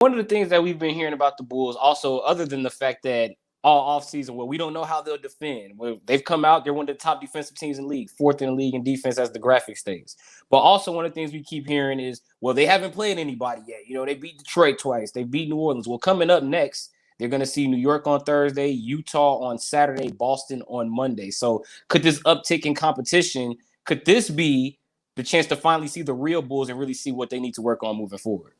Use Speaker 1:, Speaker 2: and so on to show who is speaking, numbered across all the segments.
Speaker 1: One of the things that we've been hearing about the Bulls, also, other than the fact that all offseason, well, we don't know how they'll defend. Well, they've come out, they're one of the top defensive teams in the league, fourth in the league in defense as the graphic states. But also, one of the things we keep hearing is, well, they haven't played anybody yet. They beat Detroit twice, they beat New Orleans. Well, coming up next, they're going to see New York on Thursday, Utah on Saturday, Boston on Monday. So, could this uptick in competition, could this be the chance to finally see the real Bulls and really see what they need to work on moving forward?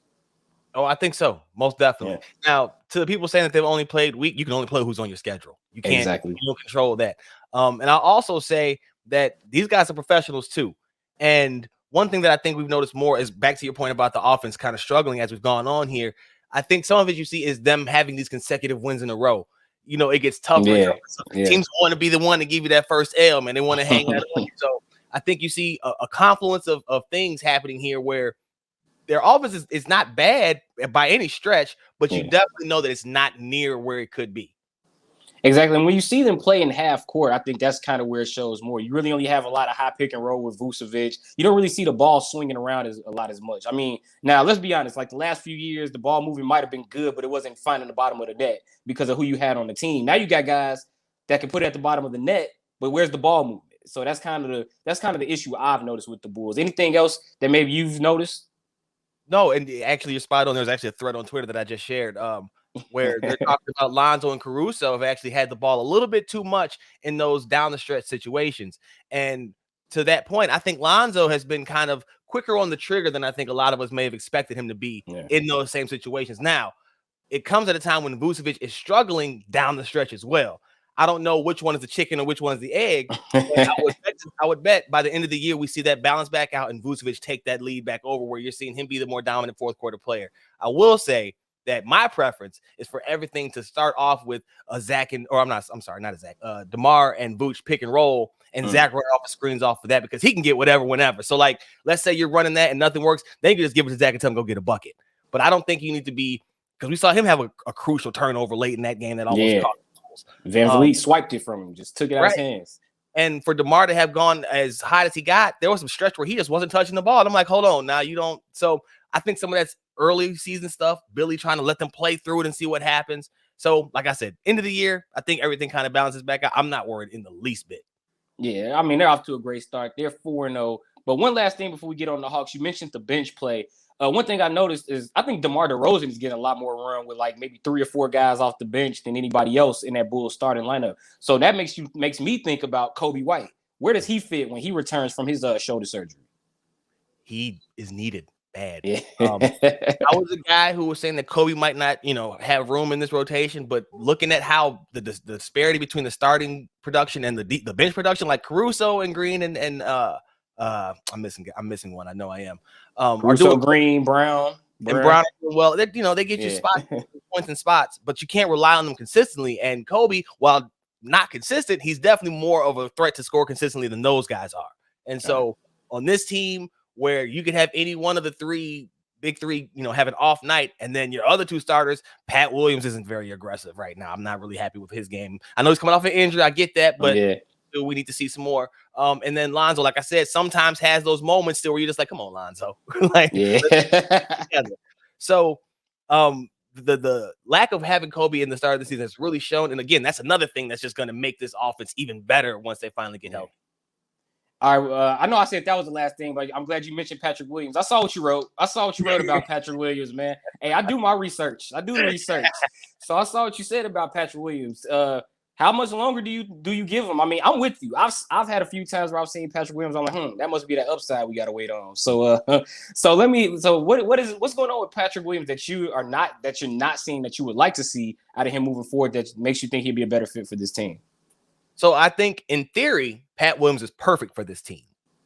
Speaker 2: Oh, I think so. Most definitely. Yeah. Now, to the people saying that they've only played week, you can only play who's on your schedule. You can't
Speaker 1: exactly.
Speaker 2: You don't control that. And I'll also say that these guys are professionals too. And one thing that I think we've noticed more is back to your point about the offense kind of struggling as we've gone on here. I think some of it you see is them having these consecutive wins in a row. It gets tougher.
Speaker 1: Yeah.
Speaker 2: Teams want to be the one to give you that first L, man. They want to hang that on you. So I think you see a confluence of things happening here where their offense is not bad by any stretch, but you definitely know that it's not near where it could be.
Speaker 1: Exactly. And when you see them play in half court, I think that's kind of where it shows more. You really only have a lot of high pick and roll with Vucevic. You don't really see the ball swinging around as much. I mean, now let's be honest, like the last few years, the ball movement might have been good, but it wasn't finding the bottom of the net because of who you had on the team. Now you got guys that can put it at the bottom of the net, but where's the ball movement? So that's kind of the issue I've noticed with the Bulls. Anything else that maybe you've noticed?
Speaker 2: No, and actually you're spot on. There's actually a thread on Twitter that I just shared where they're talking about Lonzo and Caruso have actually had the ball a little bit too much in those down the stretch situations. And to that point, I think Lonzo has been kind of quicker on the trigger than I think a lot of us may have expected him to be in those same situations. Now, it comes at a time when Vucevic is struggling down the stretch as well. I don't know which one is the chicken or which one is the egg. I would bet by the end of the year we see that balance back out and Vucevic take that lead back over where you're seeing him be the more dominant fourth quarter player. I will say that my preference is for everything to start off with a DeMar and Vooch pick and roll and Zach run off the screens off of that because he can get whatever whenever. So like, let's say you're running that and nothing works, then you can just give it to Zach and tell him go get a bucket. But I don't think you need to be, because we saw him have a crucial turnover late in that game that almost caught.
Speaker 1: Van Vliet swiped it from him, just took it out of his hands.
Speaker 2: And for DeMar to have gone as high as he got, there was some stretch where he just wasn't touching the ball. And I'm like, hold on, now you don't. So I think some of that's early season stuff, Billy trying to let them play through it and see what happens. So like I said, end of the year, I think everything kind of balances back out. I'm not worried in the least bit.
Speaker 1: Yeah, I mean, they're off to a great start. They're 4-0. But one last thing before we get on the Hawks, you mentioned the bench play. One thing I noticed is I think DeMar DeRozan is getting a lot more run with like maybe 3 or 4 guys off the bench than anybody else in that Bulls starting lineup. So that makes me think about Coby White. Where does he fit when he returns from his shoulder surgery?
Speaker 2: He is needed bad.
Speaker 1: Yeah.
Speaker 2: I was a guy who was saying that Coby might not, have room in this rotation, but looking at how the disparity between the starting production and the bench production, like Caruso and Green and I'm missing one. I know I am.
Speaker 1: Caruso, Green, Brown.
Speaker 2: And Brown, well, they get you spots, points and spots, but you can't rely on them consistently. And Coby, while not consistent, he's definitely more of a threat to score consistently than those guys are. And so on this team where you could have any one of the big three, have an off night, and then your other 2 starters, Pat Williams isn't very aggressive right now. I'm not really happy with his game. I know he's coming off an injury. I get that, but we need to see some more. And then Lonzo, like I said, sometimes has those moments still where you're just like, come on, Lonzo. So the lack of having Coby in the start of the season has really shown. And again, that's another thing that's just going to make this offense even better once they finally get healthy.
Speaker 1: All right, I know I said that was the last thing, but I'm glad you mentioned Patrick Williams. I saw what you wrote. About Patrick Williams, man. Hey, I do my research. I do the research. So I saw what you said about Patrick Williams. How much longer do you give him? I mean, I'm with you. I've had a few times where I've seen Patrick Williams. I'm like, that must be that upside we got to wait on. So what's going on with Patrick Williams that you're not seeing that you would like to see out of him moving forward that makes you think he'd be a better fit for this team?
Speaker 2: So I think in theory, Pat Williams is perfect for this team,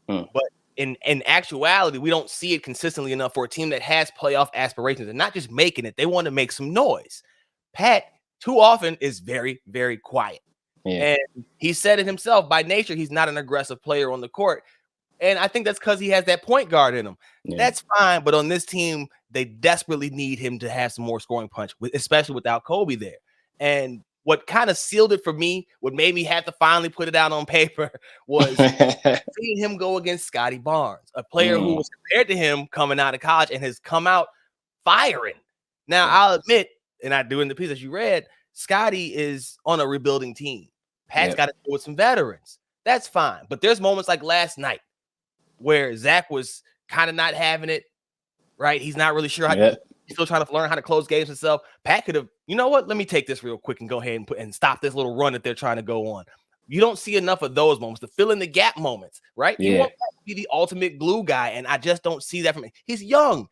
Speaker 2: but in actuality, we don't see it consistently enough for a team that has playoff aspirations and not just making it. They want to make some noise. Pat too often is very, very quiet. And he said it himself. By nature, he's not an aggressive player on the court. And I think that's because he has that point guard in him. That's fine. But on this team, they desperately need him to have some more scoring punch, especially without Coby there. And what kind of sealed it for me, what made me have to finally put it out on paper, was seeing him go against Scotty Barnes, a player who was compared to him coming out of college and has come out firing. Now, I'll admit, and I do in the piece that you read, Scotty is on a rebuilding team. Pat's got to deal with some veterans. That's fine. But there's moments like last night where Zach was kind of not having it, right? He's not really sure how to, he's still trying to learn how to close games himself. Pat could have, you know what? Let me take this real quick and go ahead and stop this little run that they're trying to go on. You don't see enough of those moments, the fill in the gap moments, right? You want Pat to be the ultimate glue guy, and I just don't see that from him. He's young.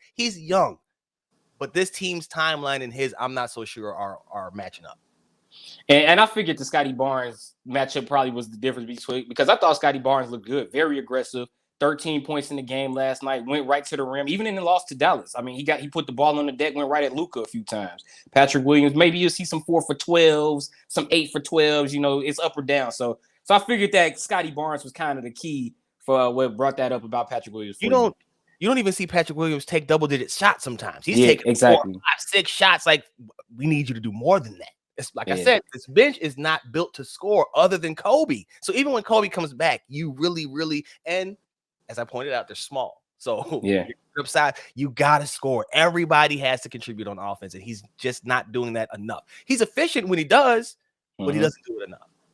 Speaker 2: But this team's timeline and his, I'm not so sure are matching up.
Speaker 1: And I figured the Scotty Barnes matchup probably was the difference between, because I thought Scotty Barnes looked good, very aggressive, 13 points in the game last night, went right to the rim, even in the loss to Dallas. I mean, he put the ball on the deck, went right at Luka a few times. Patrick Williams, maybe you'll see some 4 for 12s, some 8 for 12s, you know, it's up or down. So I figured that Scotty Barnes was kind of the key for what brought that up about Patrick Williams.
Speaker 2: You don't even see Patrick Williams take double-digit shots sometimes. He's taking 4, 5, 6 shots. Like, we need you to do more than that. It's like I said, this bench is not built to score other than Coby. So even when Coby comes back, you really, and as I pointed out, they're small. So upside, you got to score. Everybody has to contribute on offense, and he's just not doing that enough. He's efficient when he does, but he doesn't do it enough.